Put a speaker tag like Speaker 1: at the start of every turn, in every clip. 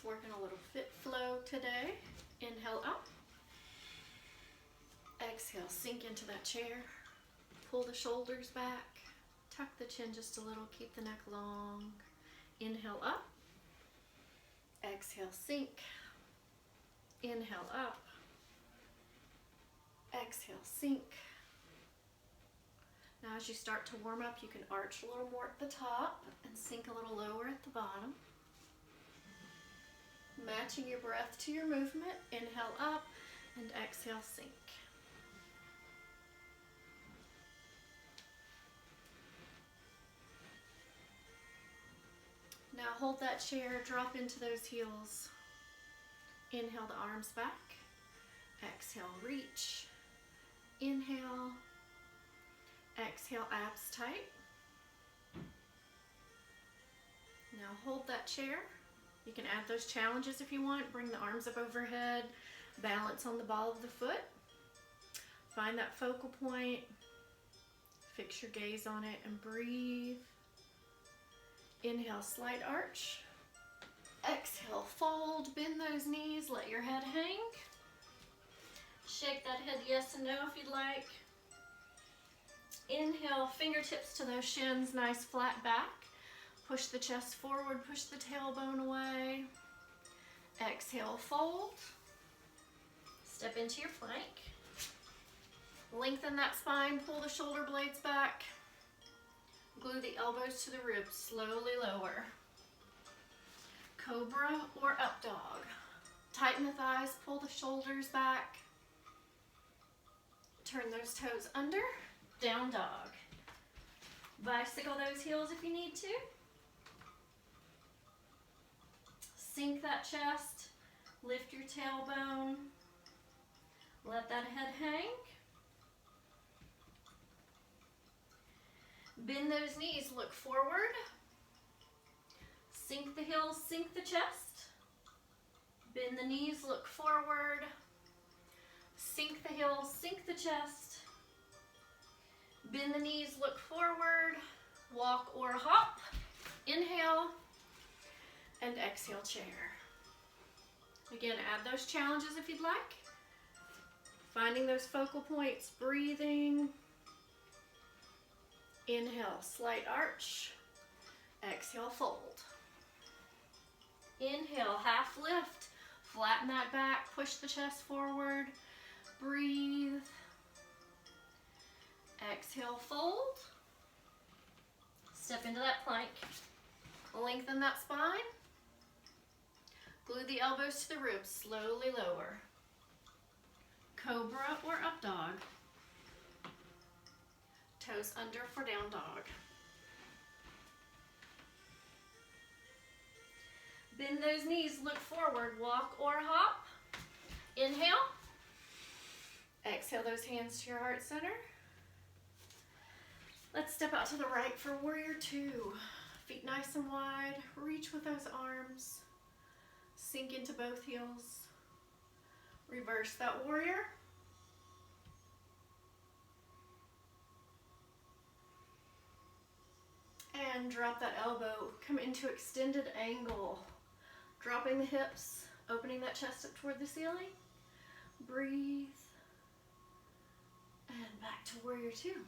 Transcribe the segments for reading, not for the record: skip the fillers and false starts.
Speaker 1: Just working a little fit flow today. Inhale up. Exhale, sink into that chair. Pull the shoulders back. Tuck the chin just a little, keep the neck long. Inhale up. Exhale, sink. Inhale up. Exhale, sink. Now as you start to warm up, you can arch a little more at the top and sink a little lower at the bottom. Matching your breath to your movement. Inhale up and exhale, sink. Now hold that chair, drop into those heels. Inhale the arms back. Exhale, reach. Inhale. Exhale, abs tight. Now hold that chair. You can add those challenges if you want. Bring the arms up overhead. Balance on the ball of the foot. Find that focal point. Fix your gaze on it and breathe. Inhale, slight arch. Exhale, fold. Bend those knees. Let your head hang. Shake that head yes and no if you'd like. Inhale, fingertips to those shins, nice flat back. Push the chest forward, push the tailbone away. Exhale, fold. Step into your plank. Lengthen that spine, pull the shoulder blades back. Glue the elbows to the ribs, slowly lower. Cobra or up dog. Tighten the thighs, pull the shoulders back. Turn those toes under. Down dog. Bicycle those heels if you need to. Sink that chest. Lift your tailbone. Let that head hang. Bend those knees, look forward. Sink the heels, sink the chest. Bend the knees, look forward. Sink the heels, sink the chest. Bend the knees, look forward, walk or hop. Inhale, and exhale, chair. Again, add those challenges if you'd like. Finding those focal points, breathing. Inhale, slight arch. Exhale, fold. Inhale, half lift. Flatten that back, push the chest forward. Breathe. Exhale, fold. Step into that plank. Lengthen that spine. Glue the elbows to the ribs, slowly lower. Cobra or up dog. Toes under for down dog. Bend those knees, look forward, walk or hop. Inhale. Exhale those hands to your heart center. Let's step out to the right for warrior two. Feet nice and wide. Reach with those arms. Sink into both heels. Reverse that warrior. And drop that elbow. Come into extended angle. Dropping the hips, opening that chest up toward the ceiling. Breathe. And back to warrior two.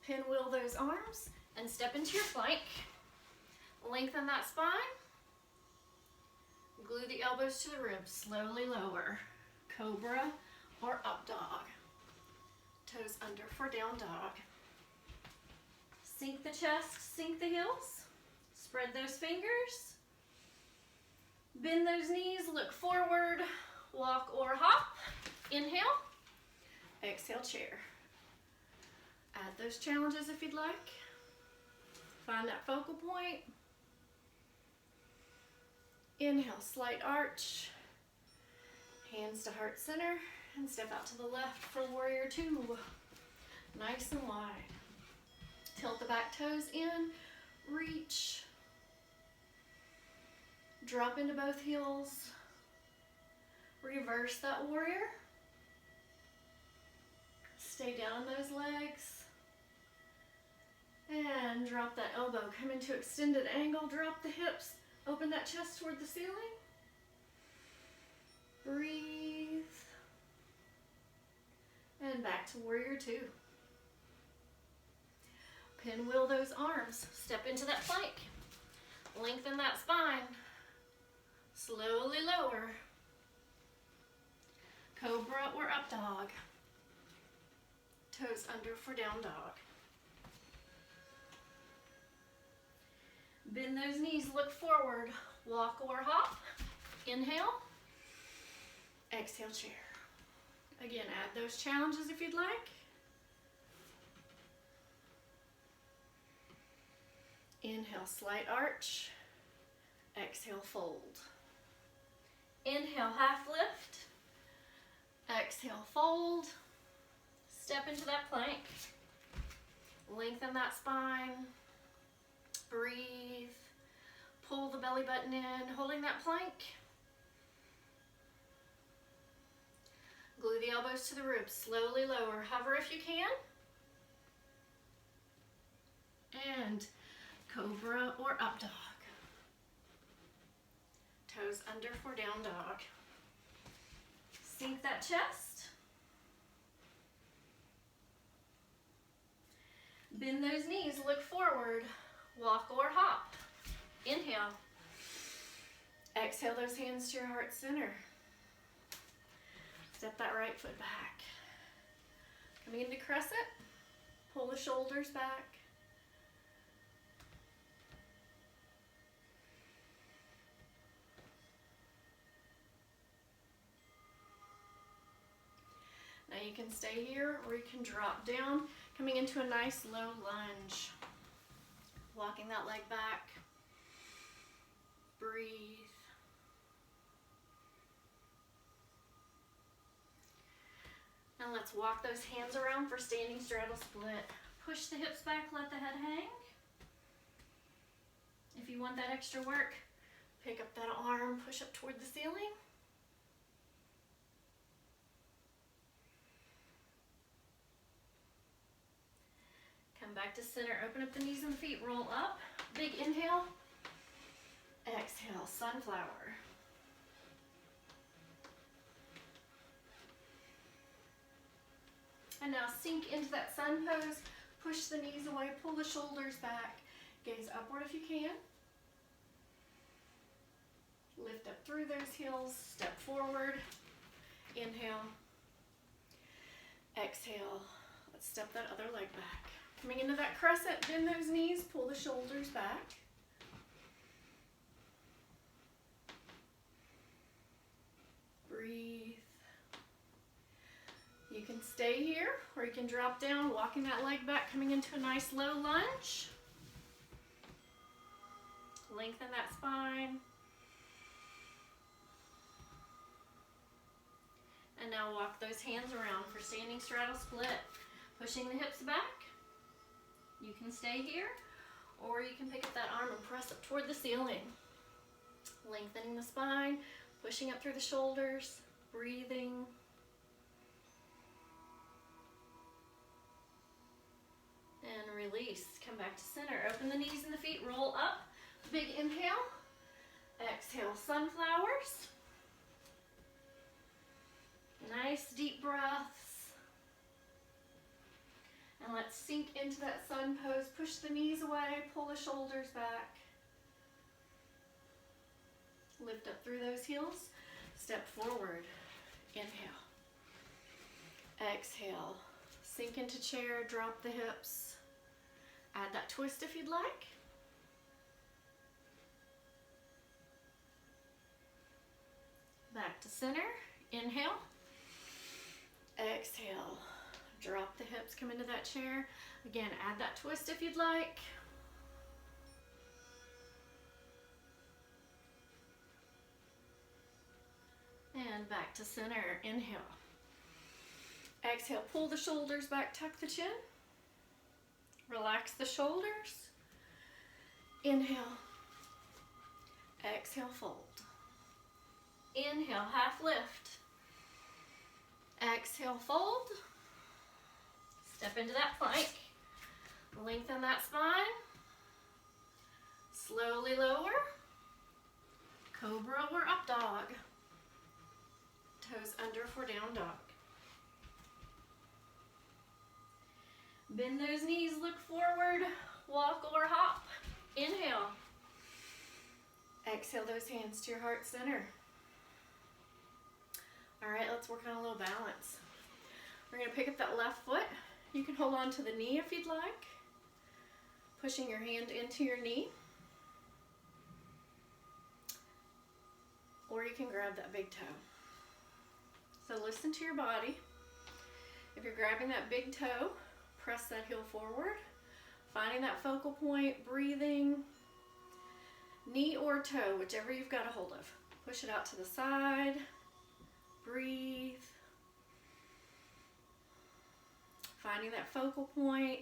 Speaker 1: Pinwheel those arms and step into your plank. Lengthen that spine. Glue the elbows to the ribs, slowly lower. Cobra or up dog. Toes under for down dog. Sink the chest, sink the heels. Spread those fingers. Bend those knees, look forward. Walk or hop. Inhale. Exhale, chair. Add those challenges if you'd like. Find that focal point. Inhale, slight arch. Hands to heart center and step out to the left for warrior two. Nice and wide. Tilt the back toes in, reach. Drop into both heels. Reverse that warrior. Stay down on those legs. And drop that elbow. Come into extended angle, drop the hips, Open that chest toward the ceiling. Breathe. And back to warrior two. Pinwheel those arms. Step into that plank. Lengthen that spine. Slowly lower. Cobra or up dog. Toes under for down dog. Bend those knees, look forward. Walk or hop. Inhale. Exhale, chair. Again, add those challenges if you'd like. Inhale, slight arch. Exhale, fold. Inhale, half lift. Exhale, fold. Step into that plank. Lengthen that spine. Breathe. Pull the belly button in, holding that plank. Glue the elbows to the ribs. Slowly lower. Hover if you can. And cobra or up dog. Toes under for down dog. Sink that chest. Bend those knees, look forward. Walk or hop. Inhale. Exhale those hands to your heart center. Step that right foot back. Coming into crescent. Pull the shoulders back. Now you can stay here or you can drop down, coming into a nice low lunge. Walking that leg back. Breathe. And let's walk those hands around for standing straddle split. Push the hips back, let the head hang. If you want that extra work, pick up that arm, push up toward the ceiling. Come back to center, open up the knees and feet, roll up. Big inhale. Exhale, sunflower. And now sink into that sun pose. Push the knees away, pull the shoulders back. Gaze upward if you can. Lift up through those heels, step forward. Inhale. Exhale. Let's step that other leg back. Coming into that crescent, bend those knees, pull the shoulders back. Breathe. You can stay here or you can drop down, walking that leg back, coming into a nice low lunge. Lengthen that spine. And now walk those hands around for standing straddle split. Pushing the hips back. You can stay here, or you can pick up that arm and press up toward the ceiling. Lengthening the spine, pushing up through the shoulders, breathing. And release. Come back to center. Open the knees and the feet, roll up. Big inhale. Exhale, sunflowers. Nice deep breaths. And let's sink into that sun pose. Push the knees away, pull the shoulders back. Lift up through those heels. Step forward. Inhale. Exhale. Sink into chair, drop the hips. Add that twist if you'd like. Back to center. Inhale. Exhale. Drop the hips, come into that chair. Again, add that twist if you'd like. And back to center. Inhale. Exhale, pull the shoulders back, tuck the chin. Relax the shoulders. Inhale. Exhale, fold. Inhale, half lift. Exhale, fold. Step into that plank. Lengthen that spine. Slowly lower. Cobra or up dog. Toes under for down dog. Bend those knees, look forward, walk or hop. Inhale. Exhale those hands to your heart center. All right, let's work on a little balance. We're gonna pick up that left foot. You can hold on to the knee if you'd like. Pushing your hand into your knee. Or you can grab that big toe. So listen to your body. If you're grabbing that big toe, press that heel forward. Finding that focal point, breathing. Knee or toe, whichever you've got a hold of. Push it out to the side. Breathe. Finding that focal point.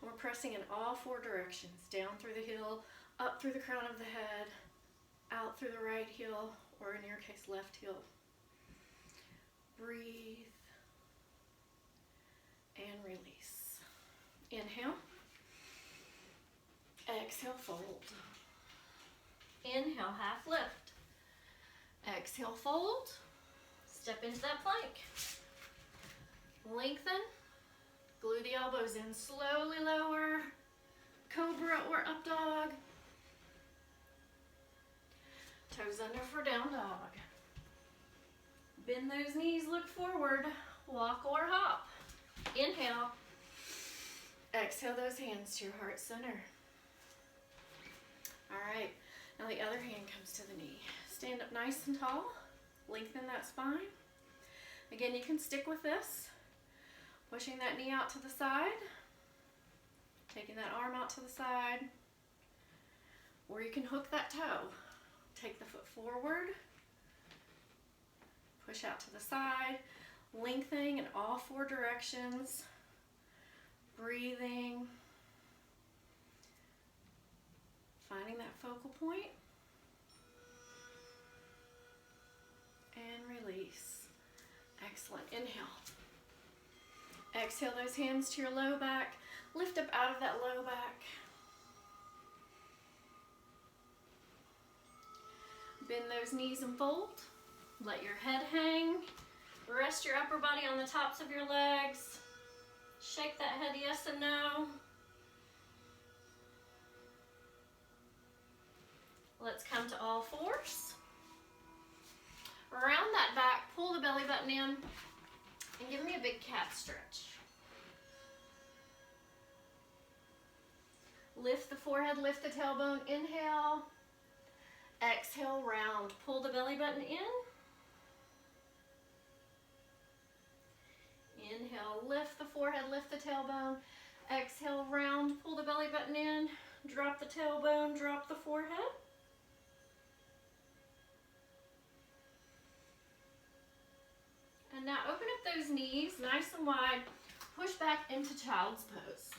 Speaker 1: And we're pressing in all four directions. Down through the heel, up through the crown of the head, out through the right heel, or in your case, left heel. Breathe. And release. Inhale. Exhale, fold. Inhale, half lift. Exhale, fold. Step into that plank. Lengthen. Glue the elbows in, slowly lower. Cobra or up dog. Toes under for down dog. Bend those knees, look forward. Walk or hop. Inhale. Exhale those hands to your heart center. All right, now the other hand comes to the knee. Stand up nice and tall. Lengthen that spine. Again, you can stick with this. Pushing that knee out to the side. Taking that arm out to the side. Or you can hook that toe. Take the foot forward. Push out to the side. Lengthening in all four directions. Breathing. Finding that focal point. And release. Excellent. Inhale. Exhale those hands to your low back. Lift up out of that low back. Bend those knees and fold. Let your head hang. Rest your upper body on the tops of your legs. Shake that head yes and no. Let's come to all fours. Round that back, pull the belly button in, and give me a big cat stretch. Lift the forehead, lift the tailbone, inhale. Exhale, round. Pull the belly button in. Inhale, lift the forehead, lift the tailbone. Exhale, round. Pull the belly button in. Drop the tailbone, drop the forehead. And now open up those knees nice and wide. Push back into child's pose.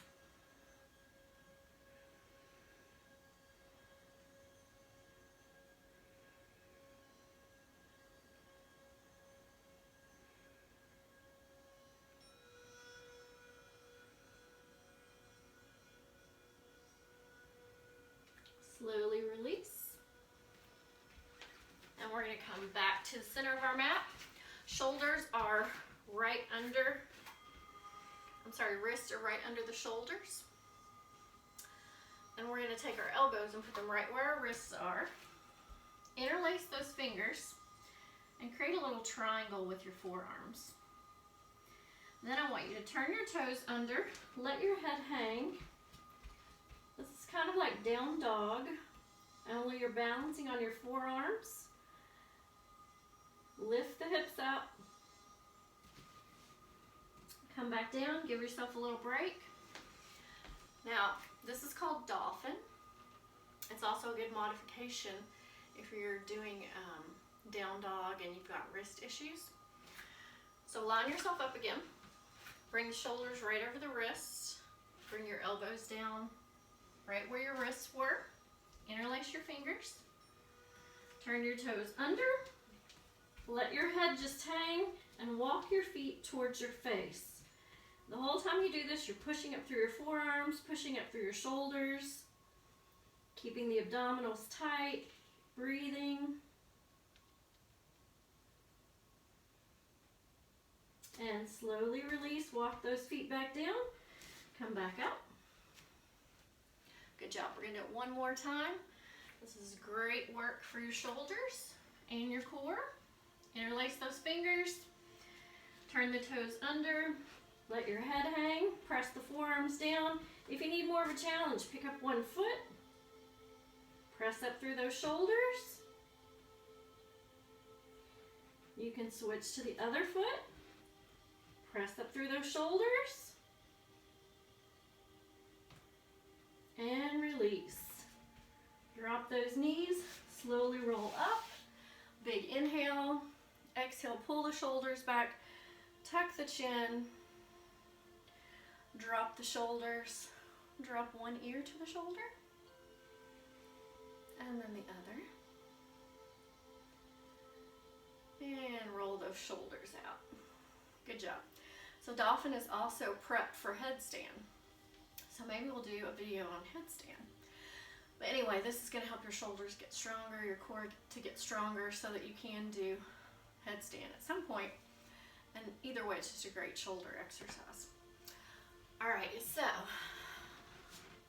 Speaker 1: Slowly release. And we're going to come back to the center of our mat. Shoulders are right under, wrists are right under the shoulders. And we're going to take our elbows and put them right where our wrists are. Interlace those fingers and create a little triangle with your forearms. Then I want you to turn your toes under, let your head hang. This is kind of like down dog, only you're balancing on your forearms. Lift the hips up. Come back down, give yourself a little break. Now, this is called dolphin. It's also a good modification if you're doing down dog and you've got wrist issues. So line yourself up again. Bring the shoulders right over the wrists. Bring your elbows down right where your wrists were. Interlace your fingers. Turn your toes under. Let your head just hang and walk your feet towards your face. The whole time you do this, you're pushing up through your forearms, pushing up through your shoulders, keeping the abdominals tight, breathing. And slowly release, walk those feet back down, come back up. Good job. We're gonna do it one more time. This is great work for your shoulders and your core. Interlace those fingers, turn the toes under, let your head hang, press the forearms down. If you need more of a challenge, pick up one foot, press up through those shoulders. You can switch to the other foot, press up through those shoulders, and release. Drop those knees, slowly roll up, big inhale, exhale, pull the shoulders back, tuck the chin, drop the shoulders, drop one ear to the shoulder, and then the other. And roll those shoulders out. Good job. So Dolphin is also prepped for headstand. So maybe we'll do a video on headstand. But anyway, this is going to help your shoulders get stronger, your core to get stronger so that you can do headstand at some point. And either way, it's just a great shoulder exercise. All right, so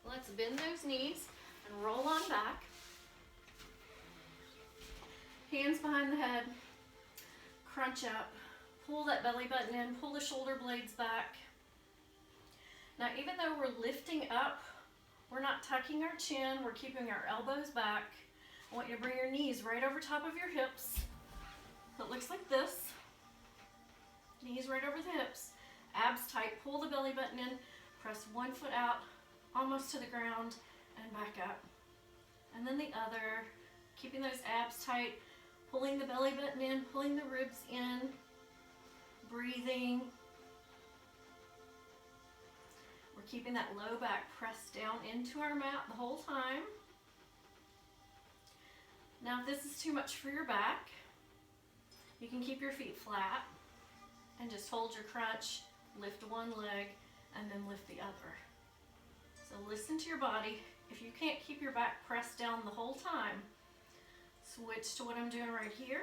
Speaker 1: let's bend those knees and roll on back. Hands behind the head. Crunch up, pull that belly button in, pull the shoulder blades back. Now, even though we're lifting up, we're not tucking our chin, we're keeping our elbows back. I want you to bring your knees right over top of your hips. So it looks like this. Knees right over the hips, abs tight, pull the belly button in, press one foot out, almost to the ground, and back up. And then the other, keeping those abs tight, pulling the belly button in, pulling the ribs in, breathing. We're keeping that low back pressed down into our mat the whole time. Now, if this is too much for your back, you can keep your feet flat and just hold your crunch, lift one leg, and then lift the other. So listen to your body. If you can't keep your back pressed down the whole time, switch to what I'm doing right here.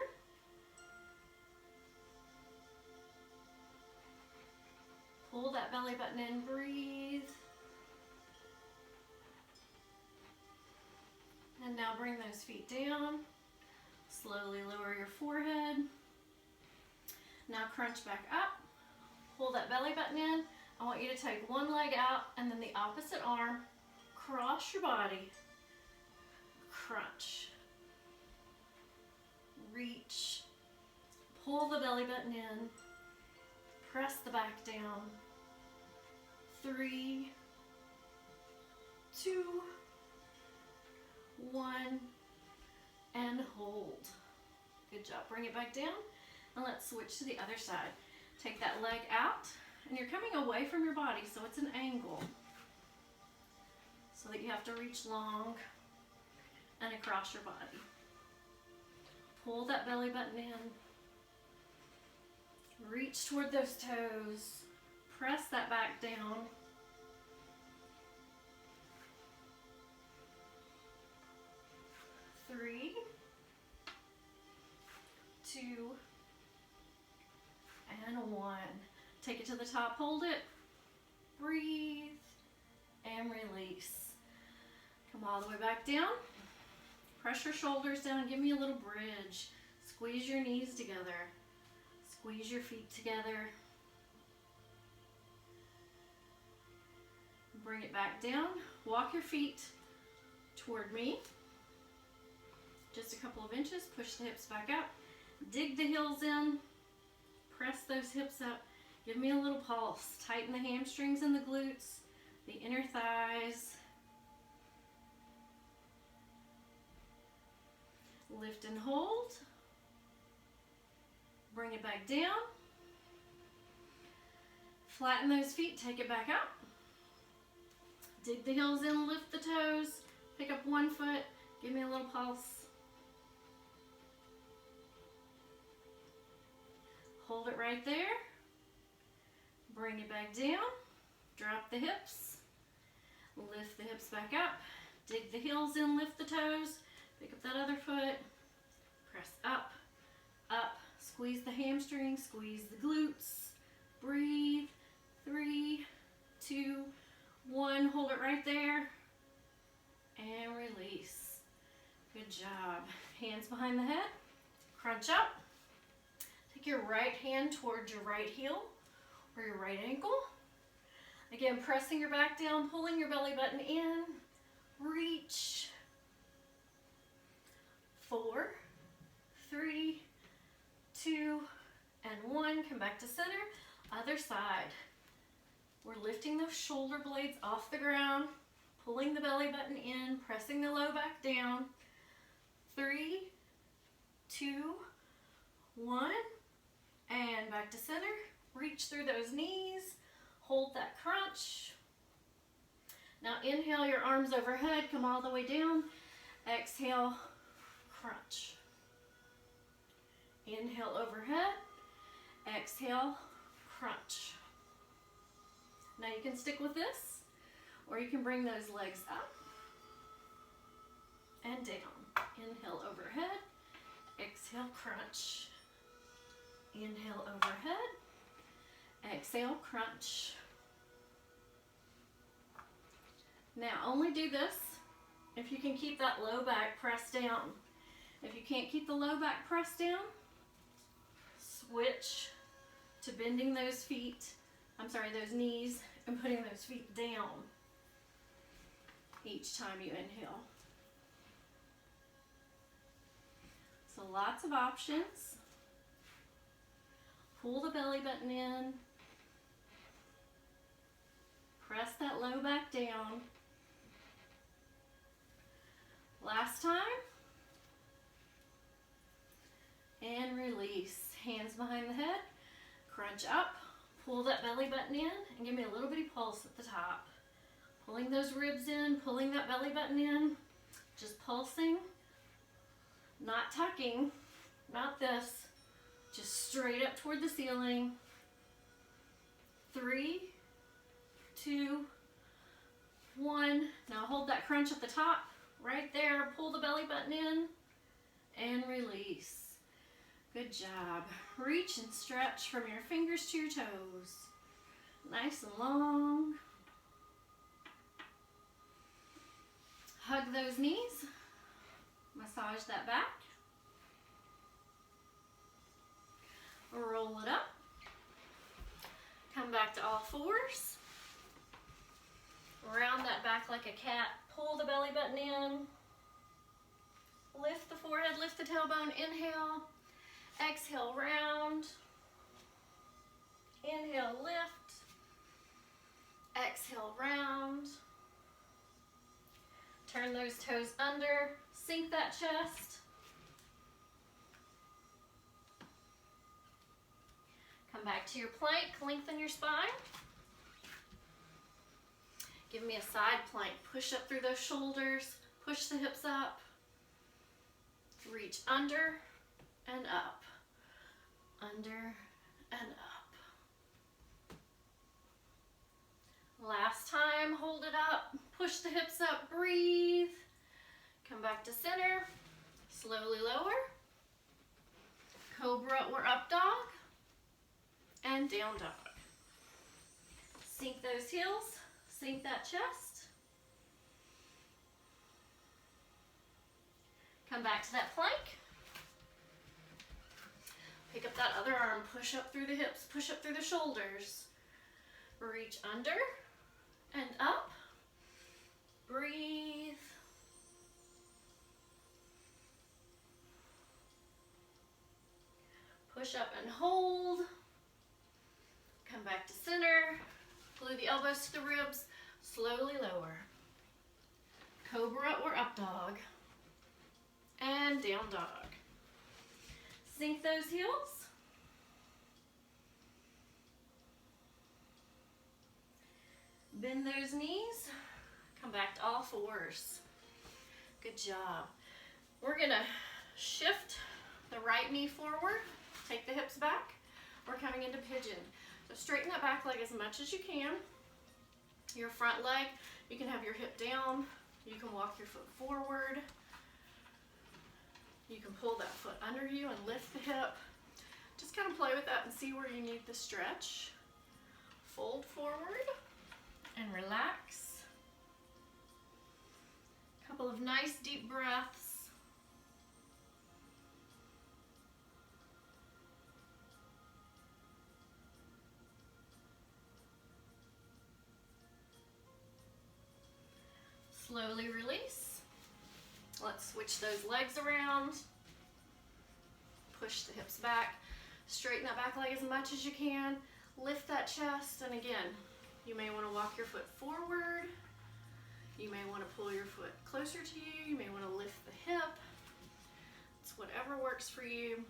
Speaker 1: Pull that belly button in, breathe. And now bring those feet down. Slowly lower your forehead. Now crunch back up. Pull that belly button in. I want you to take one leg out and then the opposite arm. Cross your body. Crunch. Reach, pull the belly button in, press the back down. 3, 2, 1, and hold. Good job. Bring it back down, and let's switch to the other side. Take that leg out, and you're coming away from your body, so it's an angle, so that you have to reach long and across your body. Pull that belly button in. Reach toward those toes. Press that back down. Three, 2, and 1. Take it to the top, hold it. Breathe and release. Come all the way back down. Press your shoulders down, give me a little bridge. Squeeze your knees together. Squeeze your feet together. Bring it back down. Walk your feet toward me. Just a couple of inches, push the hips back up. Dig the heels in. Press those hips up. Give me a little pulse. Tighten the hamstrings and the glutes, the inner thighs. Lift and hold. Bring it back down. Flatten those feet, take it back up. Dig the heels in, lift the toes. Pick up one foot, give me a little pulse. Hold it right there. Bring it back down. Drop the hips. Lift the hips back up. Dig the heels in, lift the toes. Pick up that other foot, press up, up, squeeze the hamstrings, squeeze the glutes, Breathe. 3, 2, 1. Hold it right there. And release. Good job. Hands behind the head. Crunch up. Take your right hand towards your right heel or your right ankle. Again, pressing your back down, pulling your belly button in. Reach. 4, 3, 2, and 1. Come back to center. Other side. We're lifting those shoulder blades off the ground, pulling the belly button in, pressing the low back down. 3, 2, 1, and back to center. Reach through those knees, hold that crunch. Now inhale your arms overhead, come all the way down. Exhale, crunch. Inhale overhead, exhale, crunch. Now you can stick with this, or you can bring those legs up and down. Inhale overhead, exhale, crunch. Inhale overhead, exhale, crunch. Now only do this if you can keep that low back pressed down. If you can't keep the low back pressed down, switch to bending those those knees and putting those feet down each time you inhale. So lots of options. Pull the belly button in. Press that low back down. Last time. And release. Hands behind the head. Crunch up. Pull that belly button in and give me a little bitty pulse at the top. Pulling those ribs in, pulling that belly button in. Just pulsing. Not tucking. Not this. Just straight up toward the ceiling. 3, 2, 1. Now hold that crunch at the top. Right there. Pull the belly button in and release. Good job. Reach and stretch from your fingers to your toes. Nice and long. Hug those knees. Massage that back. Roll it up. Come back to all fours. Round that back like a cat. Pull the belly button in. Lift the forehead, lift the tailbone. Inhale. Exhale, round. Inhale, lift. Exhale, round. Turn those toes under. Sink that chest. Come back to your plank. Lengthen your spine. Give me a side plank. Push up through those shoulders. Push the hips up. Reach under and up. Under and up. Last time, hold it up, push the hips up, breathe. Come back to center, slowly lower. Cobra or up dog, and down dog. Sink those heels, sink that chest. Come back to that plank. Pick up that other arm, push up through the hips, push up through the shoulders. Reach under and up. Breathe. Push up and hold. Come back to center. Glue the elbows to the ribs. Slowly lower. Cobra or up dog. And down dog. Sink those heels. Bend those knees. Come back to all fours. Good job. We're gonna shift the right knee forward. Take the hips back. We're coming into pigeon. So straighten that back leg as much as you can. Your front leg, you can have your hip down. You can walk your foot forward. You can pull that foot under you and lift the hip. Just kind of play with that and see where you need the stretch. fold forward and relax. Couple of nice deep breaths. Slowly release. Let's switch those legs around. Push the hips back. Straighten that back leg as much as you can. Lift that chest, and again, you may want to walk your foot forward. You may want to pull your foot closer to you. You may want to lift the hip. It's whatever works for you.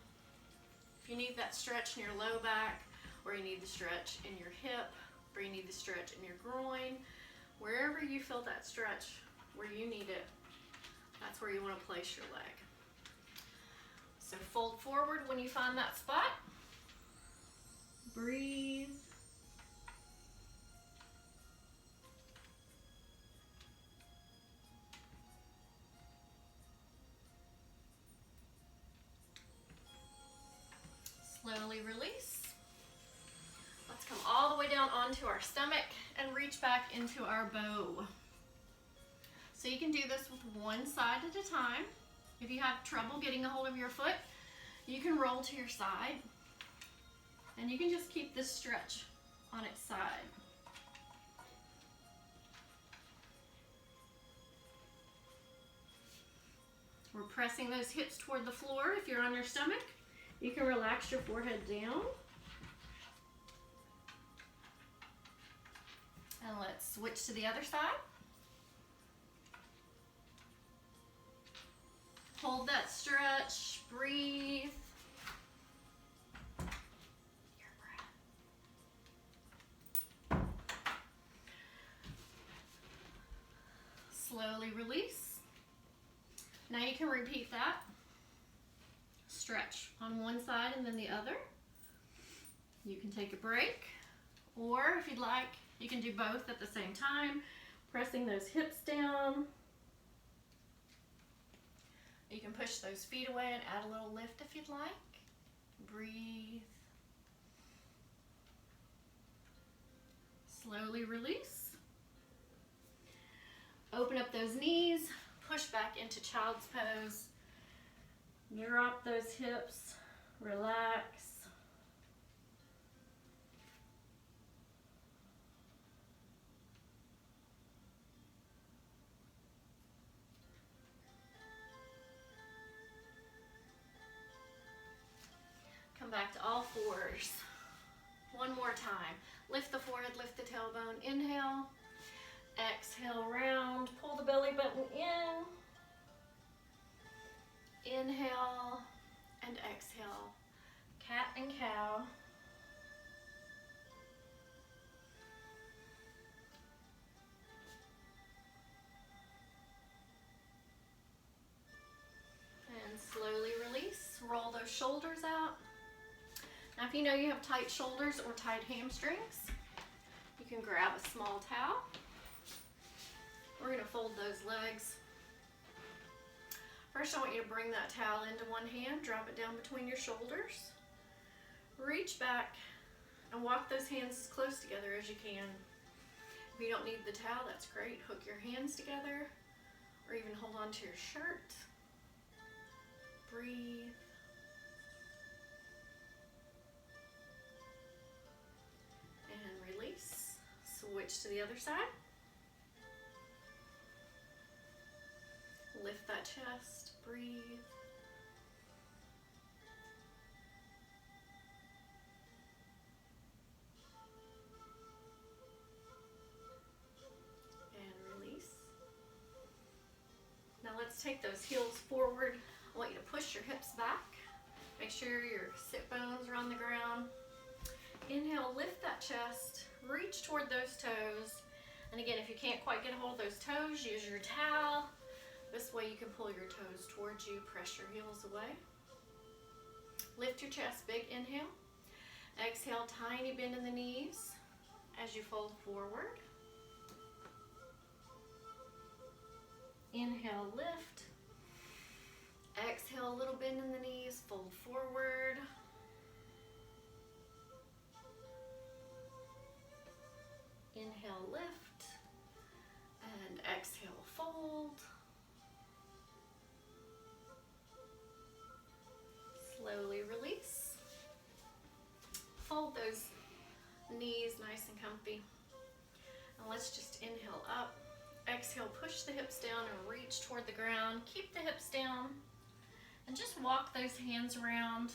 Speaker 1: If you need that stretch in your low back, or you need the stretch in your hip, or you need the stretch in your groin, wherever you feel that stretch, where you need it, that's where you want to place your leg. So fold forward when you find that spot. Breathe. Slowly release. Let's come all the way down onto our stomach and reach back into our bow. So you can do this with one side at a time. If you have trouble getting a hold of your foot, you can roll to your side, and you can just keep this stretch on its side. We're pressing those hips toward the floor. If you're on your stomach, you can relax your forehead down. And let's switch to the other side. Hold that stretch, breathe. Your breath. Slowly release. Now you can repeat that. Stretch on one side and then the other. You can take a break, or if you'd like, you can do both at the same time, pressing those hips down. You can push those feet away and add a little lift if you'd like. Breathe. Slowly release. Open up those knees, push back into child's pose. Drop those hips, relax. Come back to all fours. One more time. Lift the forehead, lift the tailbone. Inhale. Exhale, round. Pull the belly button in. Inhale and exhale. Cat and cow. And slowly release. Roll those shoulders out. Now if you know you have tight shoulders or tight hamstrings, you can grab a small towel. We're going to fold those legs. First, I want you to bring that towel into one hand, drop it down between your shoulders. Reach back and walk those hands as close together as you can. If you don't need the towel, that's great. Hook your hands together or even hold on to your shirt. Breathe. And release. Switch to the other side. Lift that chest, breathe. And release. Now let's take those heels forward. I want you to push your hips back. Make sure your sit bones are on the ground. Inhale, lift that chest, reach toward those toes. And again, if you can't quite get a hold of those toes, use your towel. This way you can pull your toes towards you, press your heels away. Lift your chest, big inhale. Exhale, tiny bend in the knees as you fold forward. Inhale, lift. Exhale, a little bend in the knees, fold forward. push the hips down and reach toward the ground. Keep the hips down and just walk those hands around.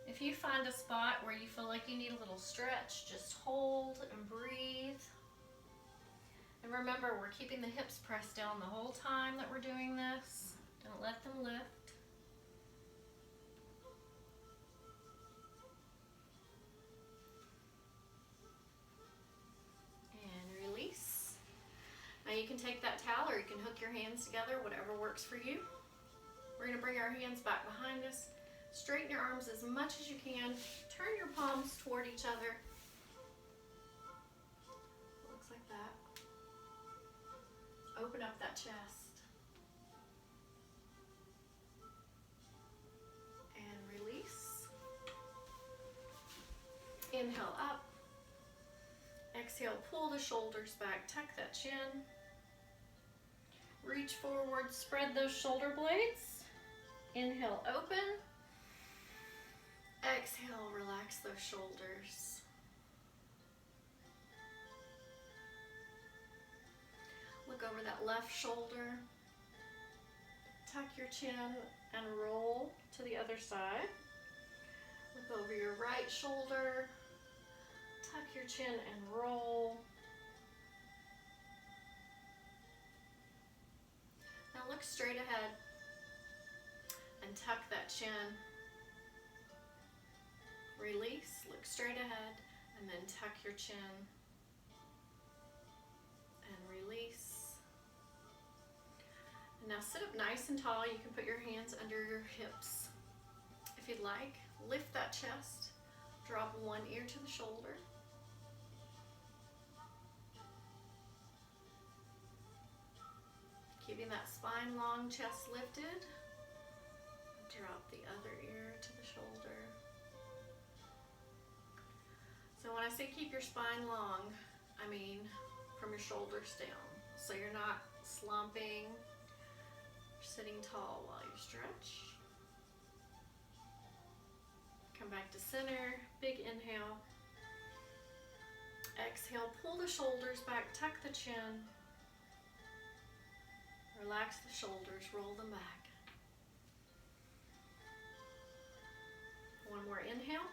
Speaker 1: If you find a spot where you feel like you need a little stretch, just hold and breathe. And remember, we're keeping the hips pressed down the whole time that we're doing this. Don't let them lift. And release. Now you can take that towel or you can hook your hands together, whatever works for you. We're going to bring our hands back behind us. Straighten your arms as much as you can. Turn your palms toward each other. Looks like that. Open up that chest. And release. Inhale up. Exhale, pull the shoulders back. Tuck that chin. Reach forward, spread those shoulder blades. Inhale, open. Exhale, relax those shoulders. Look over that left shoulder. Tuck your chin and roll to the other side. Look over your right shoulder. Tuck your chin and roll. Now look straight ahead and tuck that chin. Release, look straight ahead, and then tuck your chin and release. And now sit up nice and tall. You can put your hands under your hips. If you'd like, lift that chest, drop one ear to the shoulder. Keeping that spine long, chest lifted. Drop the other ear to the shoulder. So when I say keep your spine long, I mean from your shoulders down. So you're not slumping, you're sitting tall while you stretch. Come back to center, big inhale. Exhale, pull the shoulders back, tuck the chin. Relax the shoulders, roll them back. One more inhale.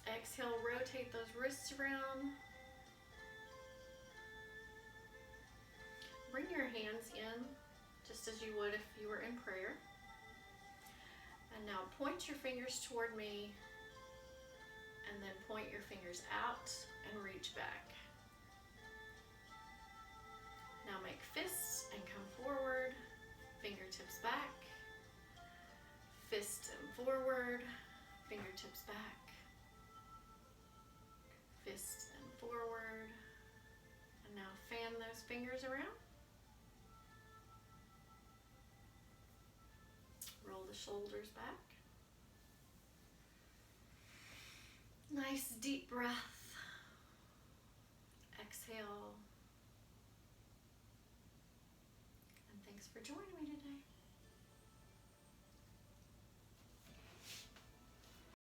Speaker 1: Exhale, rotate those wrists around. Bring your hands in, just as you would if you were in prayer. And now point your fingers toward me, and then point your fingers out and reach back. Now make fists and come forward, fingertips back, fists and forward, fingertips back, fists and forward, and now fan those fingers around. Roll the shoulders back. Nice deep breath. Exhale. And thanks for joining me today.